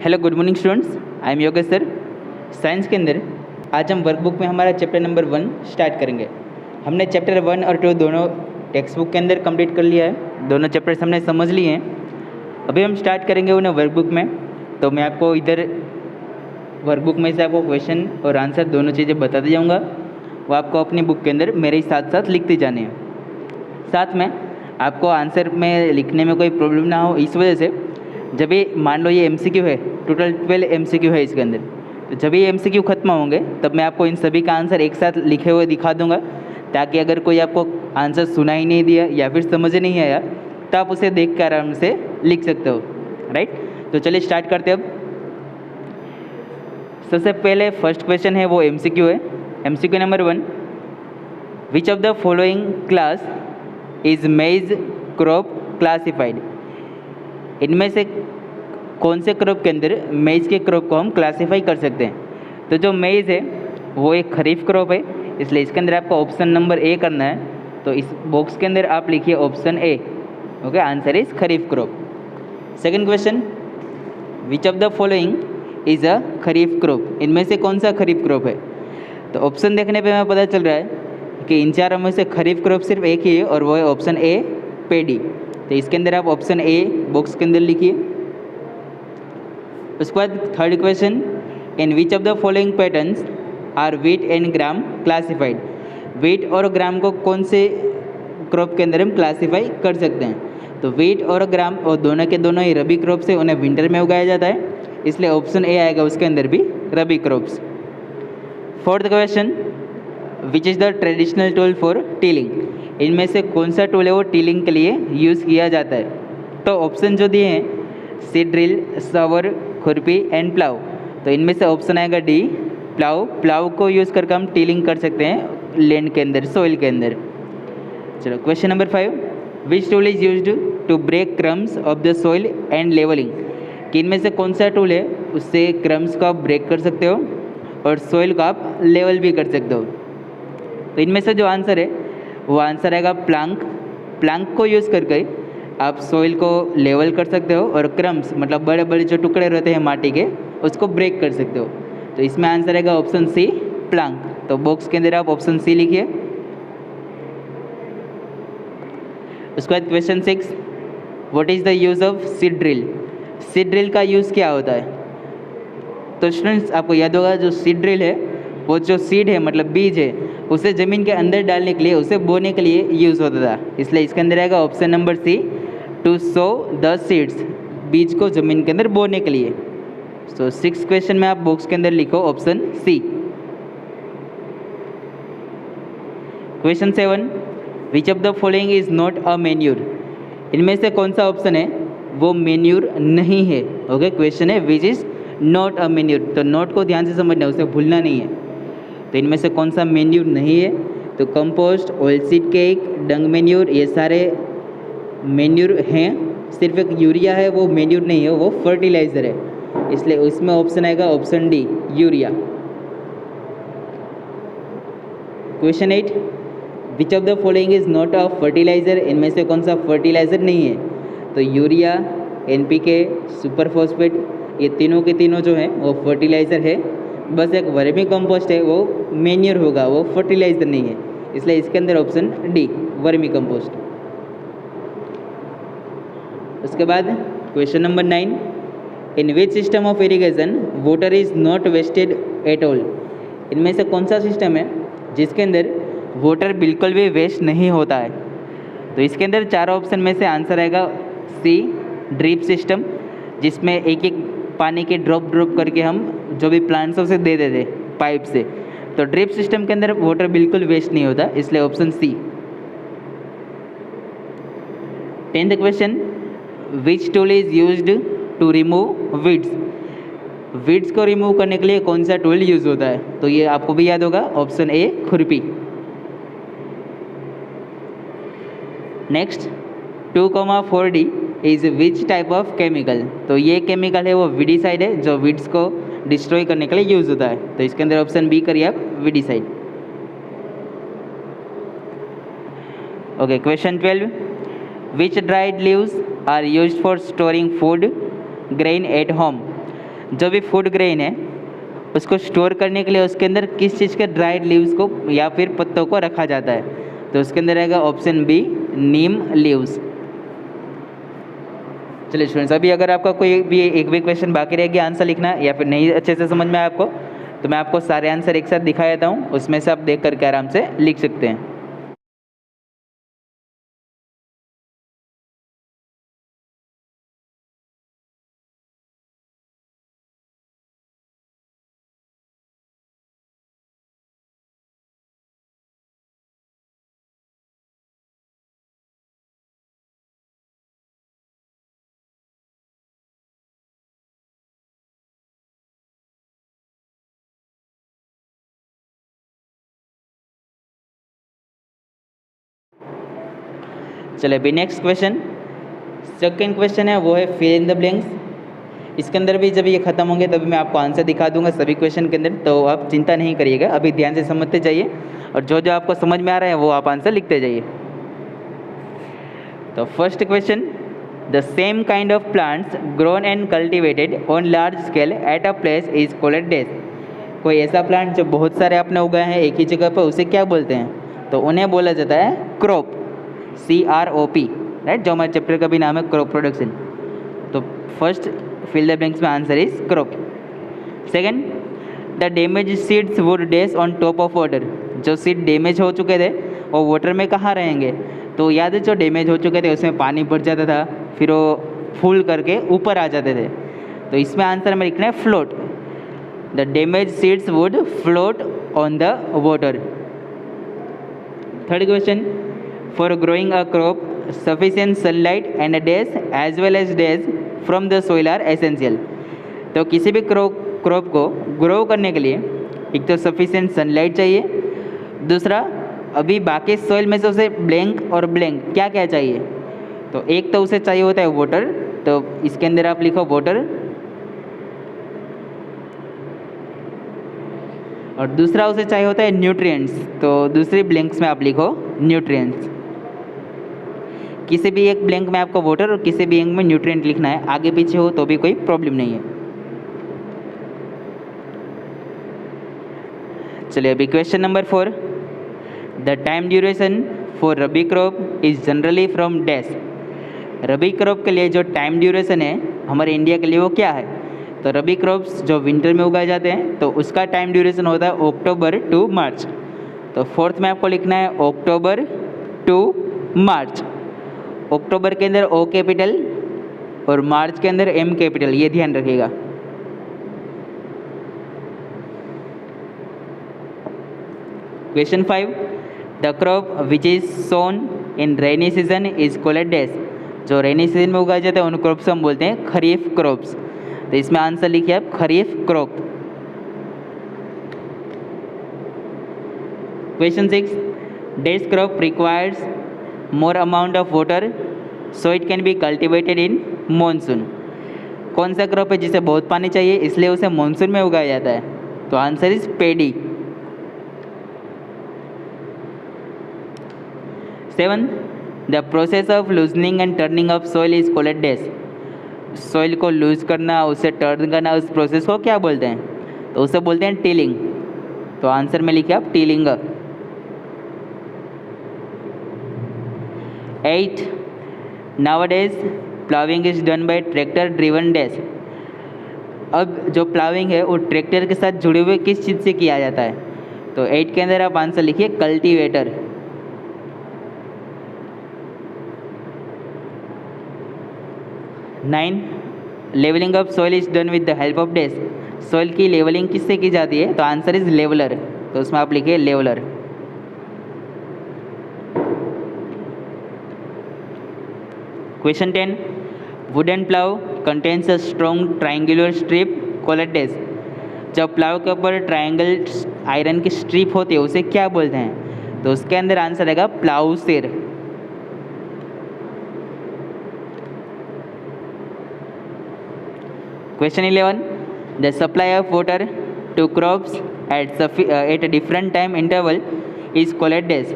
Hello good morning students, I am Yogesh sir. Science के अंदर आज हम वर्कबुक में हमारा चैप्टर नंबर 1 स्टार्ट करेंगे। हमने चैप्टर 1 और 2 दोनों टेक्स्ट बुक के अंदर कंप्लीट कर लिया है, दोनों चैप्टर्स हमने समझ लिए हैं। अभी हम स्टार्ट करेंगे उन्हें वर्कबुक में। तो मैं आपको इधर वर्कबुक में से आपको क्वेश्चन और आंसर दोनों चीज़ें बताते जाऊँगा, वो आपको अपनी बुक के अंदर मेरे साथ साथ लिखते जाने हैं। साथ में आपको आंसर में लिखने में कोई प्रॉब्लम ना हो, इस वजह से जब ये मान लो ये MCQ है, टोटल 12 MCQ है इसके अंदर, तो जब ये MCQ खत्म होंगे तब मैं आपको इन सभी का आंसर एक साथ लिखे हुए दिखा दूंगा, ताकि अगर कोई आपको आंसर सुना ही नहीं दिया या फिर समझ नहीं आया तो आप उसे देख कर आराम से लिख सकते हो। राइट, तो चलिए स्टार्ट करते हैं। अब सबसे पहले फर्स्ट क्वेश्चन है वो MCQ है। MCQ number 1, which of the following class is मेज क्रॉप क्लासिफाइड। इनमें से कौन से क्रॉप के अंदर मेज के क्रॉप को हम क्लासीफाई कर सकते हैं। तो जो मेज है वो एक खरीफ क्रॉप है, इसलिए इसके अंदर आपको ऑप्शन नंबर ए करना है। तो इस बॉक्स के अंदर आप लिखिए option A. Okay, answer is kharif crop. Second question, which of the following is a kharif crop. इनमें से कौन सा खरीफ क्रॉप है। तो ऑप्शन देखने पे हमें पता चल रहा है कि इन चारों में से खरीफ क्रॉप सिर्फ एक ही है और वो है ऑप्शन ए, पेडी। तो इसके अंदर आप ऑप्शन ए बॉक्स के अंदर लिखिए। उसके बाद third question, in which of the following patterns are wheat and gram classified. Wheat और ग्राम को कौन से क्रॉप के अंदर हम क्लासीफाई कर सकते हैं। तो वीट और ग्राम और दोनों के दोनों ही रबी क्रॉप से, उन्हें विंटर में उगाया जाता है, इसलिए ऑप्शन ए आएगा उसके अंदर भी rabi crops. Fourth question, which is the traditional tool for tilling. इनमें से कौन सा टूल है वो टीलिंग के लिए यूज़ किया जाता है। तो ऑप्शन जो दिए हैं, सीड ड्रिल, सवर, खुरपी एंड प्लाव। तो इनमें से ऑप्शन आएगा डी, प्लाव। प्लाव को यूज़ करके हम टीलिंग कर सकते हैं लैंड के अंदर, सॉइल के अंदर। चलो question number 5, which tool is used to break crumbs of the soil and levelling. कि इनमें से कौन सा टूल है उससे क्रम्स को आप ब्रेक कर सकते हो और सॉइल को आप लेवल भी कर सकते हो। तो इनमें से जो आंसर है वो आंसर आएगा प्लांक। प्लांक को यूज़ करके आप सॉइल को लेवल कर सकते हो और क्रम्स मतलब बड़े बड़े जो टुकड़े रहते हैं माटी के, उसको ब्रेक कर सकते हो। तो इसमें आंसर आएगा ऑप्शन सी, प्लांक। तो बॉक्स के अंदर आप ऑप्शन सी लिखिए। उसके बाद question 6, what is the use of seed drill. Seed drill का यूज़ क्या होता है। तो स्टूडेंट्स आपको याद होगा जो सीड ड्रिल है वो जो सीड है मतलब बीज है, उसे ज़मीन के अंदर डालने के लिए, उसे बोने के लिए यूज़ होता था। इसलिए इसके अंदर आएगा option number C, to sow the seeds. बीज को ज़मीन के अंदर बोने के लिए। सो 6 क्वेश्चन में आप बॉक्स के अंदर लिखो option C. Question 7, which of the following is not a manure. इनमें से कौन सा ऑप्शन है वो मैन्यूर नहीं है। ओके, क्वेश्चन है which is not a manure. तो नोट को ध्यान से समझना है, उसे भूलना नहीं है। तो इनमें से कौन सा मैन्यूर नहीं है। तो कंपोस्ट, ऑयल सीड केक, डंग मैन्यूर, ये सारे मैन्यूर हैं। सिर्फ एक यूरिया है वो मैन्यूर नहीं है, वो फर्टिलाइज़र है। इसलिए उसमें ऑप्शन आएगा option D, urea. Question 8, which of the following is not a fertiliser. इनमें से कौन सा फर्टिलाइज़र नहीं है। तो यूरिया, NPK, सुपर फॉस्फेट, ये तीनों के तीनों जो हैं वो फर्टिलाइज़र है। बस एक वर्मी कंपोस्ट है वो मैन्यूर होगा, वो फर्टिलाइज़र नहीं है। इसलिए इसके अंदर ऑप्शन डी, वर्मी कंपोस्ट। उसके बाद question number 9, in which system of irrigation water is not wasted at all. इनमें से कौन सा सिस्टम है जिसके अंदर वाटर बिल्कुल भी वेस्ट नहीं होता है। तो इसके अंदर चारों ऑप्शन में से आंसर आएगा सी, ड्रिप सिस्टम, जिसमें एक एक पानी के ड्रॉप करके हम जो भी प्लांट्स उसे दे देते पाइप से। तो ड्रिप सिस्टम के अंदर वाटर बिल्कुल वेस्ट नहीं होता, इसलिए option C. 10th question, which tool is used to remove weeds. Weeds को रिमूव करने के लिए कौन सा टूल यूज होता है। तो ये आपको भी याद होगा, ऑप्शन ए, खुरपी। Next 2,4D is which type of chemical. तो ये केमिकल है वो वीडीसाइड है, जो वीड्स को डिस्ट्रॉय करने के लिए यूज़ होता है। तो इसके अंदर ऑप्शन बी करिए आप, weedicide. Okay, question 12, which dried leaves are used for storing food, grain at home. जो भी फूड ग्रेन है उसको स्टोर करने के लिए उसके अंदर किस चीज़ के ड्राइड लीव्स को या फिर पत्तों को रखा जाता है? तो उसके अंदर रहेगा ऑप्शन बी, नीम लीव्स। चलिए स्टूडेंट्स, अभी अगर आपका कोई भी एक भी क्वेश्चन बाकी रह गया आंसर लिखना या फिर नहीं अच्छे से समझ में आया आपको, तो मैं आपको सारे आंसर एक साथ दिखा देता हूँ, उसमें से आप देख करके आराम से लिख सकते हैं। चलिए अभी नेक्स्ट क्वेश्चन, सेकंड क्वेश्चन है वो है फिल इन द ब्लैंक्स। इसके अंदर भी जब ये खत्म होंगे तभी मैं आपको आंसर दिखा दूंगा सभी क्वेश्चन के अंदर, तो आप चिंता नहीं करिएगा, अभी ध्यान से समझते जाइए और जो जो आपको समझ में आ रहा है वो आप आंसर लिखते जाइए। तो first question, the same kind of plants grown and cultivated on large scale at a place is called days. कोई ऐसा प्लांट जो बहुत सारे आपने उगाए हैं एक ही जगह पर, उसे क्या बोलते हैं? तो उन्हें बोला जाता है क्रॉप, CROP, राइट, जो हमारे चैप्टर का भी नाम है क्रॉप प्रोडक्शन। तो फर्स्ट फिल द ब्लैंक्स में answer is crop. Second, the damage seeds would dash on top of water. जो सीड डैमेज हो चुके थे वो वाटर में कहाँ रहेंगे? तो याद है जो डैमेज हो चुके थे उसमें पानी भर जाता था, फिर वो फूल करके ऊपर आ जाते थे, तो इसमें आंसर हमें लिखना है float. The damage seeds would float on the water. Third question, for growing a crop sufficient sunlight and days as well as days from the soil are essential. तो किसी भी क्रॉप को ग्रो करने के लिए एक तो सफिशिएंट सनलाइट चाहिए, दूसरा अभी बाकी सोइल में से उसे ब्लैंक और ब्लैंक क्या क्या चाहिए? तो एक तो उसे चाहिए होता है वाटर, तो इसके अंदर आप लिखो वाटर, और दूसरा उसे चाहिए होता है न्यूट्रिएंट्स, तो दूसरी ब्लैंक्स में आप लिखो न्यूट्रिएंट्स। किसी भी एक ब्लैंक में आपको वाटर और किसी भी एक में न्यूट्रिएंट लिखना है, आगे पीछे हो तो भी कोई प्रॉब्लम नहीं है। चलिए अभी question number 4, the time duration for rabi crop is generally from dash. Rabi crop के लिए जो टाइम ड्यूरेशन है हमारे इंडिया के लिए वो क्या है? तो रबी क्रॉप्स जो विंटर में उगाए जाते हैं तो उसका टाइम ड्यूरेशन होता है अक्टूबर टू मार्च। तो फोर्थ में आपको लिखना है अक्टूबर टू मार्च। अक्टूबर के अंदर O कैपिटल और मार्च के अंदर M कैपिटल, ये ध्यान रखिएगा। Question 5, the crop which is sown in rainy season is called dash. जो रेनी सीजन में उगाए जाते हैं उन क्रॉप्स हम बोलते हैं खरीफ क्रॉप्स। तो इसमें आंसर लिखिए आप kharif crop. Question 6, dash crop requires more amount of water so it can be cultivated in monsoon. कौन सा क्रॉप है जिसे बहुत पानी चाहिए इसलिए उसे मॉनसून में उगाया जाता है? तो answer is pedi. 7, the process of loosening and turning of soil is called dash. Soil को लूज करना, उसे टर्न करना, उस प्रोसेस को क्या बोलते हैं? तो उसे बोलते हैं टिलिंग। तो आंसर में लिखिए आप tilling. 8, nowadays ploughing is done by tractor driven dash. अब जो प्लाविंग है वो ट्रैक्टर के साथ जुड़े हुए किस चीज़ से किया जाता है? तो 8 के अंदर आप आंसर लिखिए cultivator. 9, levelling of soil is done with the help of dash. Soil की लेवलिंग किससे की जाती है? तो आंसर इज लेवलर। तो उसमें आप लिखिए leveller. Question 10, wooden plough contains a strong triangular strip called dash. जब प्लाव के ऊपर ट्राइंगल आयरन की स्ट्रिप होती है उसे क्या बोलते हैं? तो उसके अंदर आंसर रहेगा ploughshare. Question 11, the supply of water to crops at different time interval is called dash.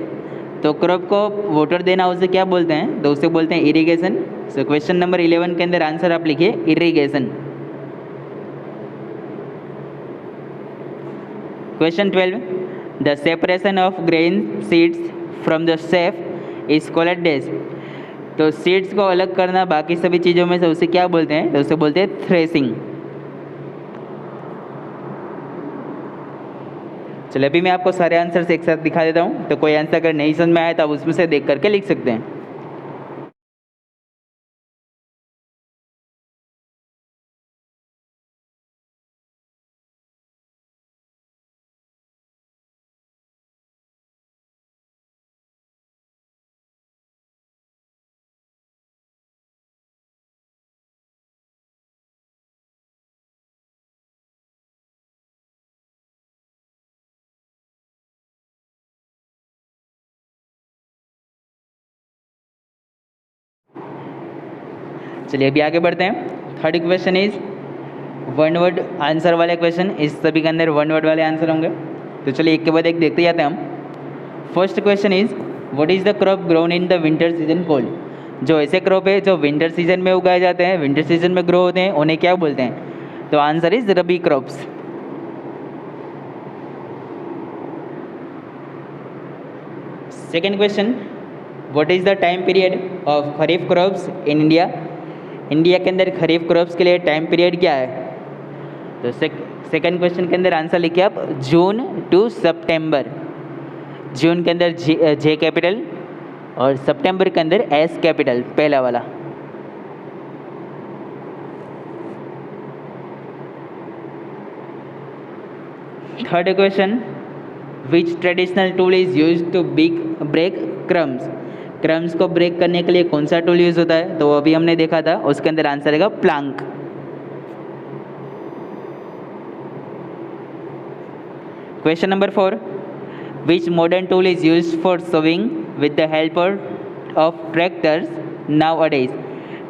तो क्रॉप को वाटर देना उसे क्या बोलते हैं? तो उसे बोलते हैं इरिगेशन। सो क्वेश्चन नंबर 11 के अंदर आंसर आप लिखिए irrigation. Question 12, the separation of grain seeds from the safe is called dash. तो सीड्स को अलग करना बाकी सभी चीज़ों में से उसे क्या बोलते हैं? तो उसे बोलते हैं थ्रेसिंग। चलो अभी मैं आपको सारे आंसर्स एक साथ दिखा देता हूँ, तो कोई आंसर अगर नहीं समझ में आया तो आप उसमें से देख करके लिख सकते हैं। चलिए अभी आगे बढ़ते हैं। Third question is one word answer वाले क्वेश्चन, इस सभी के अंदर वन वर्ड वाले आंसर होंगे। तो चलिए एक के बाद एक देखते जाते हैं हम। First question is what is the crop grown in the winter season cold. जो ऐसे क्रॉप है जो विंटर सीजन में उगाए जाते हैं, विंटर सीजन में ग्रो होते हैं, उन्हें क्या बोलते हैं? तो answer is rabi crops. Second question, what is the time period of kharif crops in India. India के अंदर खरीफ क्रॉप्स के लिए टाइम पीरियड क्या है? तो सेकंड क्वेश्चन के अंदर आंसर लिखिए आप जून टू सितंबर। जून के अंदर जे कैपिटल और सितंबर के अंदर एस कैपिटल, पहला वाला। Third question, which traditional tool is use to break crumbs. Crumbs को ब्रेक करने के लिए कौन सा टूल यूज होता है? तो वो अभी हमने देखा था, उसके अंदर आंसर रहेगा Planck. Question number 4, which modern tool is use for sowing with the help of tractors now अडेज।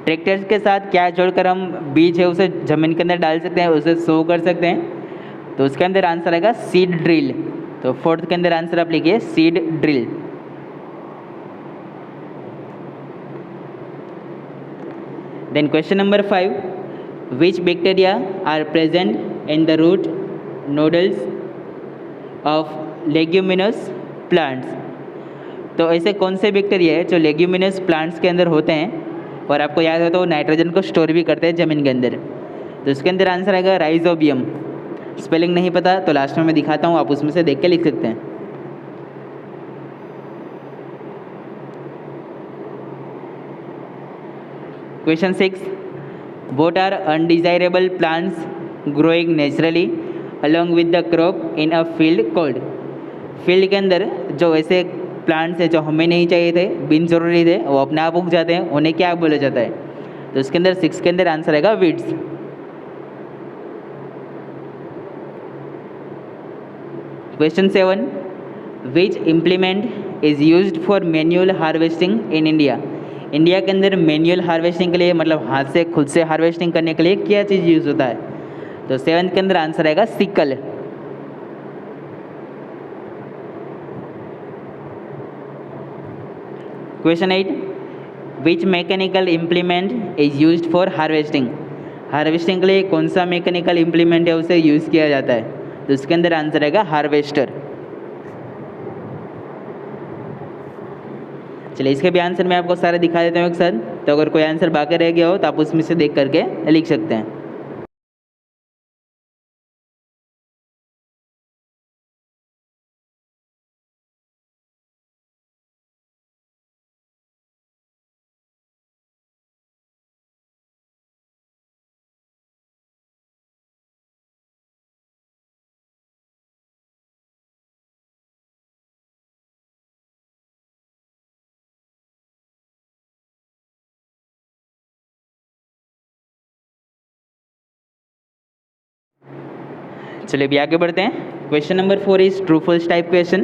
ट्रैक्टर्स के साथ क्या जोड़कर हम बीज है उसे जमीन के अंदर डाल सकते हैं, उसे सो कर सकते हैं? तो उसके अंदर आंसर आएगा सीड ड्रिल। तो फोर्थ के अंदर आंसर आप लिखिए seed drill. Then question number 5, which bacteria are present in the root nodules of leguminous plants। तो ऐसे कौन से बैक्टीरिया है जो लेग्यूमिनस प्लांट्स के अंदर होते हैं और आपको याद हो तो नाइट्रोजन को स्टोर भी करते हैं ज़मीन के अंदर? तो इसके अंदर आंसर आएगा राइजोबियम। स्पेलिंग नहीं पता तो लास्ट में मैं दिखाता हूँ, आप उसमें से देख के लिख सकते हैं। Question 6, what are undesirable plants growing naturally along with the crop in a field called। Field के अंदर जो ऐसे प्लांट्स है जो हमें नहीं चाहिए थे, बिन जरूरी थे, वो अपने आप उग जाते हैं, उन्हें क्या बोला जाता है? तो इसके अंदर 6 के अंदर आंसर आएगा weeds. Question 7, which implement is used for manual harvesting in India. India के अंदर मैनुअल हार्वेस्टिंग के लिए मतलब हाथ से खुद से हार्वेस्टिंग करने के लिए क्या चीज़ यूज़ होता है? तो 7th के अंदर आंसर आएगा sickle. Question 8, which mechanical implement is used for harvesting. Harvesting के लिए कौन सा मैकेनिकल इम्प्लीमेंट है उसे यूज़ किया जाता है? तो इसके अंदर आंसर आएगा हार्वेस्टर। चलिए इसके भी आंसर मैं आपको सारे दिखा देता हूँ एक साथ, तो अगर कोई आंसर बाकी रह गया हो तो आप उसमें से देख करके लिख सकते हैं। चलिए अभी आगे बढ़ते हैं। Question number 4 is true false type question.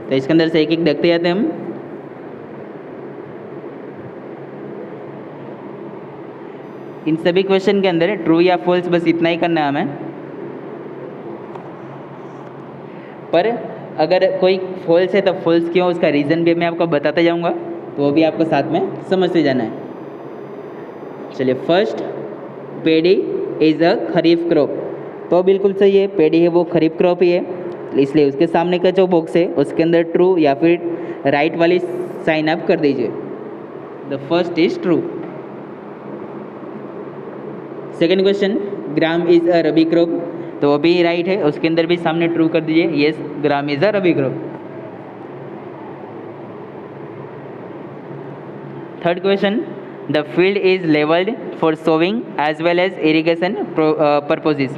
तो इसके अंदर से एक एक देखते जाते हैं हम। इन सभी क्वेश्चन के अंदर ट्रू या फॉल्स बस इतना ही करना है हमें, पर अगर कोई फॉल्स है तो फॉल्स क्यों, उसका रीज़न भी मैं आपको बताते जाऊंगा, तो वो भी आपको साथ में समझते जाना है। चलिए first, pedi is a kharif crop. तो बिल्कुल सही है, पैडी है वो खरीफ क्रॉप ही है, इसलिए उसके सामने का जो बॉक्स है उसके अंदर ट्रू या फिर राइट वाली साइन आप कर दीजिए। The first is true. Second question, gram is a rabi crop, तो वो भी राइट है, उसके अंदर भी सामने ट्रू कर दीजिए, yes gram is a rabi crop. Third question, the field is levelled for sowing as well as irrigation purposes.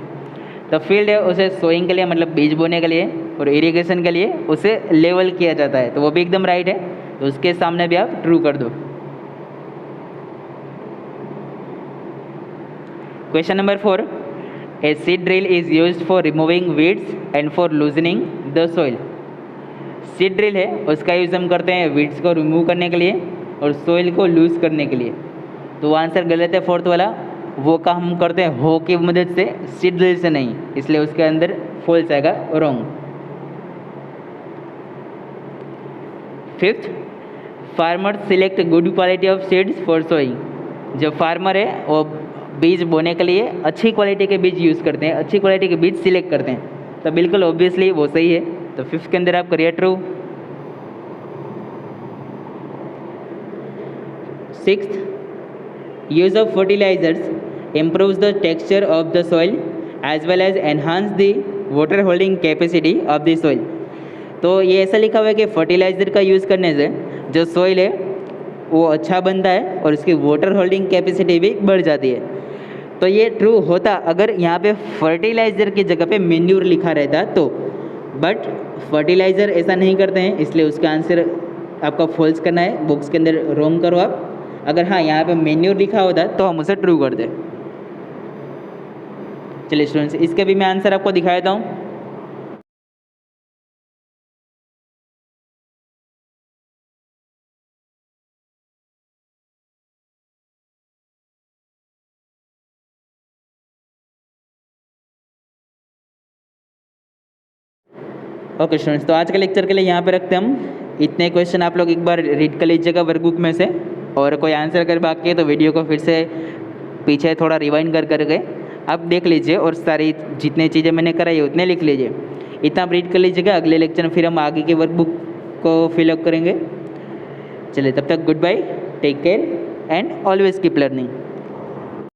तो फील्ड है उसे सोइंग के लिए मतलब बीज बोने के लिए और इरिगेशन के लिए उसे लेवल किया जाता है, तो वो भी एकदम राइट है, तो उसके सामने भी आप ट्रू कर दो। Question number 4, a seed drill is used for removing weeds and for loosening the soil. Seed drill है उसका यूज़ हम करते हैं वीड्स को रिमूव करने के लिए और सॉइल को लूज करने के लिए, तो आंसर गलत है फोर्थ वाला, वो काम हम करते हैं हो की मदद से, सीड ड्रिल से नहीं, इसलिए उसके अंदर फॉल्स आएगा, wrong. Fifth, farmer select good quality of seeds for sowing. जो फार्मर है वो बीज बोने के लिए अच्छी क्वालिटी के बीज यूज़ करते हैं, अच्छी क्वालिटी के बीज सिलेक्ट करते हैं, तो बिल्कुल ऑब्वियसली वो सही है, तो फिफ्थ के अंदर आप करिए true. Sixth, use of fertilizers improves the texture of the soil as well as enhance the water holding capacity of the soil। तो ये ऐसा लिखा हुआ है कि फर्टिलाइज़र का यूज़ करने से जो सॉइल है वो अच्छा बनता है और उसकी वाटर होल्डिंग कैपेसिटी भी बढ़ जाती है, तो ये ट्रू होता अगर यहाँ पे फर्टिलाइज़र की जगह पे मेन्यूर लिखा रहता तो, बट फर्टिलाइज़र ऐसा नहीं करते हैं, इसलिए उसका आंसर आपका फॉल्स करना है, बॉक्स के अंदर रॉन्ग करो आप। अगर हाँ यहाँ पे मेन्यूर लिखा होता तो हम उसे ट्रू कर दें। चलिए स्टूडेंट्स, इसके भी मैं आंसर आपको दिखा देता हूँ। ओके स्टूडेंट्स, तो आज के लेक्चर के लिए यहाँ पे रखते हैं हम इतने क्वेश्चन, आप लोग एक बार रीड कर लीजिएगा वर्कबुक में से, और कोई आंसर अगर बाकी है तो वीडियो को फिर से पीछे थोड़ा रिवाइंड कर करके आप देख लीजिए और सारी जितनी चीज़ें मैंने कराई उतने लिख लीजिए, इतना आप रीड कर लीजिएगा। अगले लेक्चर में फिर हम आगे की वर्कबुक को फिलअप करेंगे। चलिए तब तक goodbye, take care and always keep learning.